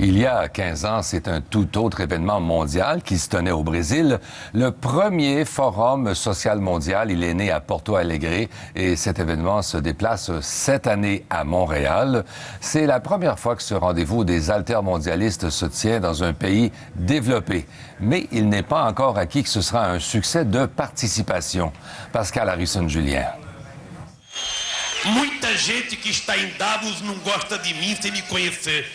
Il y a 15 ans, c'est un tout autre événement mondial qui se tenait au Brésil. Le premier forum social mondial, il est né à Porto Alegre et cet événement se déplace cette année à Montréal. C'est la première fois que ce rendez-vous des altermondialistes se tient dans un pays développé. Mais il n'est pas encore acquis que ce sera un succès de participation. Pascal Harrison-Julien. Muita gente que está em Davos não gosta de mim sem me conhecer.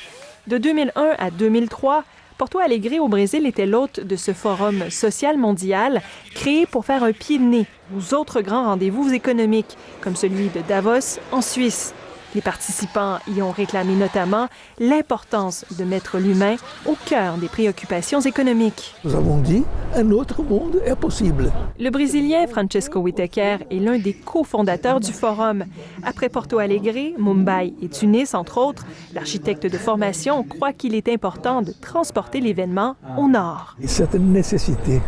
De 2001 à 2003, Porto Alegre au Brésil était l'hôte de ce forum social mondial créé pour faire un pied de nez aux autres grands rendez-vous économiques, comme celui de Davos en Suisse. Les participants y ont réclamé notamment l'importance de mettre l'humain au cœur des préoccupations économiques. Nous avons dit un autre monde est possible. Le Brésilien Francesco Whitaker est l'un des cofondateurs du forum. Après Porto Alegre, Mumbai et Tunis, entre autres, l'architecte de formation croit qu'il est important de transporter l'événement au nord. C'est une nécessité.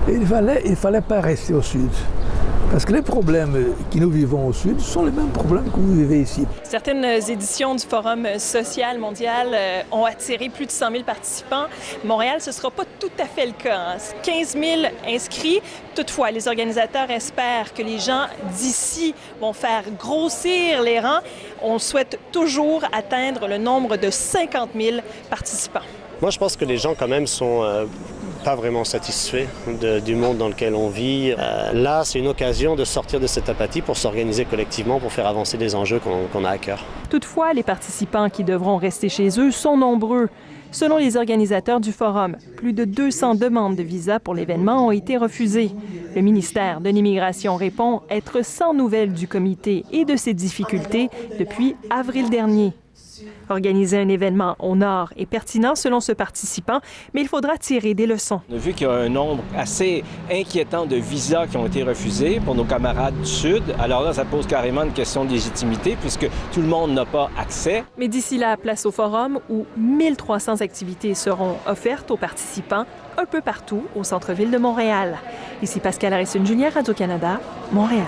Il fallait pas rester au sud. Parce que les problèmes que nous vivons au Sud sont les mêmes problèmes que vous vivez ici. Certaines éditions du Forum social mondial ont attiré plus de 100 000 participants. Montréal, ce ne sera pas tout à fait le cas. 15 000 inscrits. Toutefois, les organisateurs espèrent que les gens d'ici vont faire grossir les rangs. On souhaite toujours atteindre le nombre de 50 000 participants. Moi, je pense que les gens, quand même, sont pas vraiment satisfaits du monde dans lequel on vit. Là, c'est une occasion de sortir de cette apathie pour s'organiser collectivement, pour faire avancer les enjeux qu'on a à cœur. Toutefois, les participants qui devront rester chez eux sont nombreux. Selon les organisateurs du forum, plus de 200 demandes de visa pour l'événement ont été refusées. Le ministère de l'Immigration répond être sans nouvelles du comité et de ses difficultés depuis avril dernier. Organiser un événement au nord est pertinent selon ce participant, mais il faudra tirer des leçons. On a vu qu'il y a un nombre assez inquiétant de visas qui ont été refusés pour nos camarades du Sud. Alors là, ça pose carrément une question de légitimité puisque tout le monde n'a pas accès. Mais d'ici là, place au forum où 1300 activités seront offertes aux participants un peu partout au centre-ville de Montréal. Ici Pascal Harrison-Julien, Radio-Canada, Montréal.